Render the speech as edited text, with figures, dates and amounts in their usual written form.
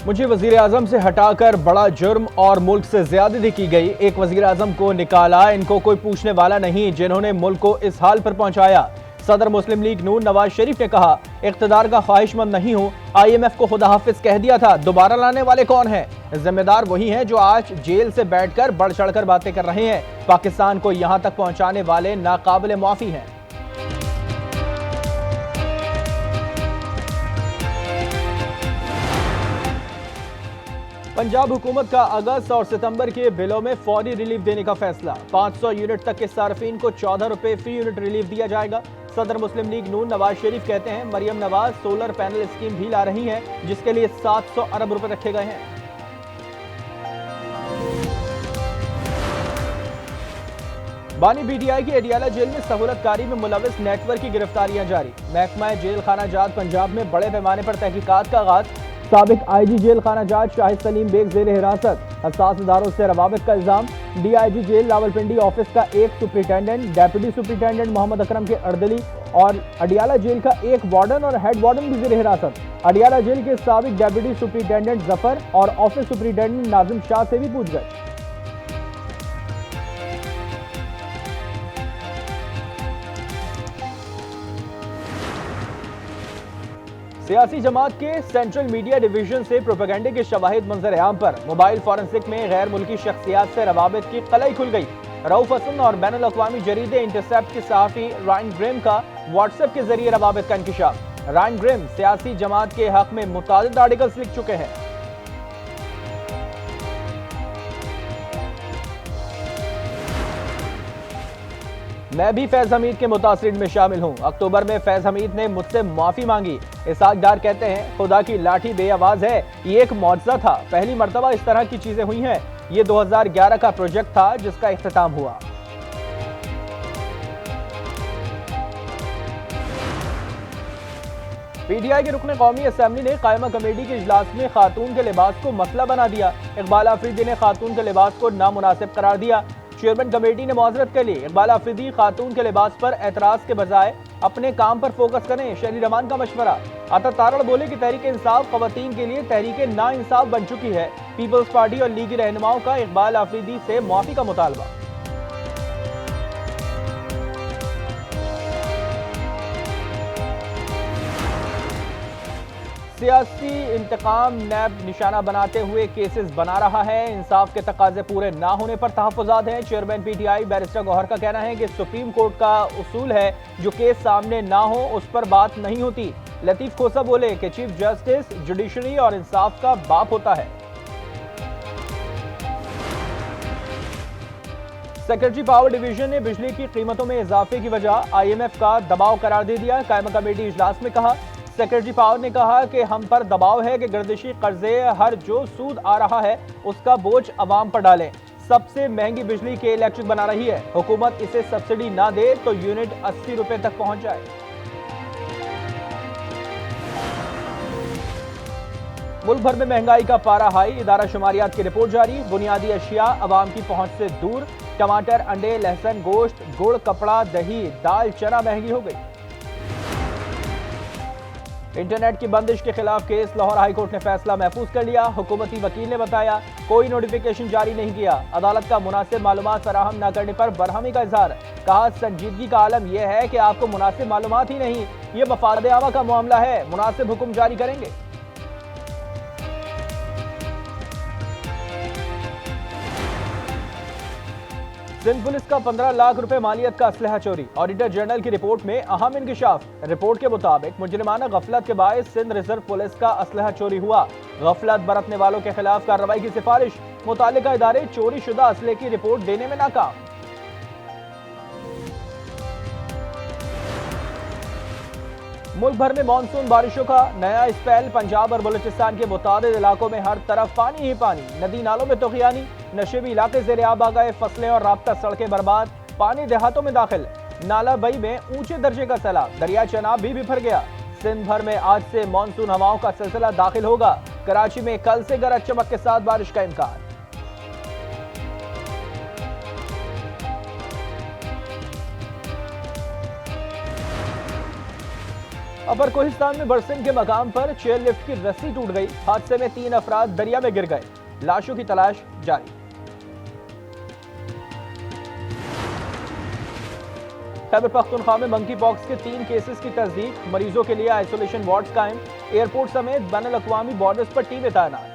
मुझे वजीर आजम से हटाकर बड़ा जुर्म और मुल्क से ज्यादती की गई। एक वजीर आजम को निकाला, इनको कोई पूछने वाला नहीं जिन्होंने मुल्क को इस हाल पर पहुंचाया। सदर मुस्लिम लीग नून नवाज शरीफ ने कहा, इख्तिदार का ख्वाहिशमंद नहीं हूं, IMF को खुदा हाफिज कह दिया था, दोबारा लाने वाले कौन हैं? जिम्मेदार वही हैं जो आज जेल से बैठकर बढ़ चढ़कर बातें कर रहे हैं। पाकिस्तान को यहां तक पहुंचाने वाले नाकाबिले माफी हैं। पंजाब हुकूमत का अगस्त और सितंबर के बिलों में फौरी रिलीफ देने का फैसला। 500 यूनिट तक के सार्फिन को 14 रुपए फी यूनिट रिलीफ दिया जाएगा। सदर मुस्लिम लीग नून नवाज शरीफ कहते हैं, Maryam Nawaz solar panel scheme भी ला रही है जिसके लिए 700 अरब रुपए रखे गए हैं। बानी BTI की अडियाला जेल में सहूलतकारी में मुलविस नेटवर्क की गिरफ्तारियां जारी। महकमा जेल खाना जात पंजाब में बड़े पैमाने पर तहकीकात का आगाज। साबिक IG जेल खाना जात शाहिद सलीम बेग जेर हिरासत। हसास इदारों से रवाबित का इल्जाम। DIG जेल रावलपिंडी ऑफिस का एक superintendent, deputy superintendent Mohammad Akram के अर्दली और अडियाला जेल का एक वार्डन और हेड वार्डन भी जेर हिरासत। अडियाला जेल के साबिक डेप्यूटी सुप्रिटेंडेंट जफर और ऑफिस सुप्रिटेंडेंट नाजिम शाह से भी पूछताछ। सियासी जमात के सेंट्रल मीडिया डिवीजन से प्रोपेगेंडे के शवाहिद मंजर आम पर। मोबाइल फॉरेंसिक में गैर मुल्की शख्सियात से रवाबित की कलई खुल गई। रऊफ हसन और बैनुल अक़वामी जरीदे इंटरसेप्ट के सहाफ़ी रायन ग्रिम का व्हाट्सएप के जरिए रवाबित का इंकशाफ। रायन ग्रिम सियासी जमात के हक में मुतादिद आर्टिकल्स लिख चुके हैं। मैं भी फैज हमीद के मुतासिरीन में शामिल हूं। अक्टूबर में फैज हमीद ने मुझसे माफी मांगी। इसहाक डार कहते हैं, खुदा की लाठी बेआवाज है, ये एक मौजज़ा था। पहली मर्तबा इस तरह की चीजें हुई हैं। ये 2011 का प्रोजेक्ट था जिसका इख्तिताम हुआ। PTI के रुकने कौमी असम्बली ने कायमा कमेटी के इजलास में खातून के लिबास को मसला बना दिया। इकबाल आफरीदी ने खातून के लिबास को नामुनासिब करार दिया। चेयरमैन कमेटी ने मुआज़रत के लिए इकबाल आफरीदी खातून के लिबास पर एतराज के बजाय अपने काम पर फोकस करें, शहरी रमान का मशवरा। अता तारड़ बोले कि तहरीक इंसाफ खवातीन के लिए तहरीक ना इंसाफ बन चुकी है। पीपल्स पार्टी और लीगी रहनुमाओं का इकबाल आफरीदी से माफी का मुतालबा। सियासी इंतकाम नैब निशाना बनाते हुए केसेस बना रहा है। इंसाफ के तकाजे पूरे ना होने पर तहफ़्फ़ुज़ात हैं। चेयरमैन PTI बैरिस्टर गौहर का कहना है कि सुप्रीम कोर्ट का उसूल है, जो केस सामने ना हो उस पर बात नहीं होती। लतीफ खोसा बोले कि चीफ जस्टिस जुडिशरी और इंसाफ का बाप होता है। सेक्रेटरी पावर डिवीजन ने बिजली की कीमतों में इजाफे की वजह IMF का दबाव करार दे दिया। कायमा कमेटी इजलास में कहा, सेक्रेटरी पावर ने कहा कि हम पर दबाव है कि गर्दिशी कर्जे हर जो सूद आ रहा है उसका बोझ अवाम पर डालें। सबसे महंगी बिजली के इलेक्ट्रिक बना रही है, हुकूमत इसे सब्सिडी ना दे तो यूनिट 80 रुपए तक पहुंच जाए। मुल्क भर में महंगाई का पारा हाई। इदारा शुमारियात की रिपोर्ट जारी। बुनियादी अशिया अवाम की पहुंच से दूर। टमाटर, अंडे, लहसुन, गोश्त, गुड़, कपड़ा, दही, दाल, चना महंगी हो गई। इंटरनेट की बंदिश के खिलाफ केस। लाहौर हाई कोर्ट ने फैसला महफूज कर लिया। हुकूमती वकील ने बताया, कोई नोटिफिकेशन जारी नहीं किया। अदालत का मुनासिब मालूमात फराहम न करने पर बरहमी का इजहार। कहा, संजीदगी का आलम यह है कि आपको मुनासिब मालूमात ही नहीं, ये मफाद आमा का मामला है, मुनासिब हुक्म जारी करेंगे। सिंध पुलिस का 15 लाख रुपए मालियत का असलहा चोरी। ऑडिटर जनरल की रिपोर्ट में अहम इंकशाफ। रिपोर्ट के मुताबिक मुजरिमाना गफलत के बायस सिंध रिजर्व पुलिस का असलहा चोरी हुआ। गफलत बरतने वालों के खिलाफ कार्रवाई की सिफारिश। मुतालिका इदारे चोरी शुदा असले की रिपोर्ट देने में नाकाम। मुल्क भर में मानसून बारिशों का नया स्पेल। पंजाब और बलूचिस्तान के मुतादिद इलाकों में हर तरफ पानी ही पानी। नदी नालों में तूफ़ानी। नशेबी इलाके ज़ेरे आब आ गए। फसलें और राब्ता सड़कें बर्बाद। पानी देहातों में दाखिल। नाला बई में ऊंचे दर्जे का सैलाब। दरिया चनाब भी बिफर गया। सिंध भर में आज से मानसून हवाओं का सिलसिला दाखिल होगा। कराची में कल से गरज चमक के साथ बारिश का इम्कान। अपर कोहिस्तान में बरसिन के मकाम पर चेयर लिफ्ट की रस्सी टूट गई। हादसे में 3 अफराद दरिया में गिर गए। लाशों की तलाश जारी। खैबर पख्तूनख्वा में मंकी पॉक्स के 3 केसेस की तस्दीक। मरीजों के लिए आइसोलेशन वार्ड्स कायम। एयरपोर्ट समेत बैनुल अक़वामी बॉर्डर्स पर टीमें तैनात।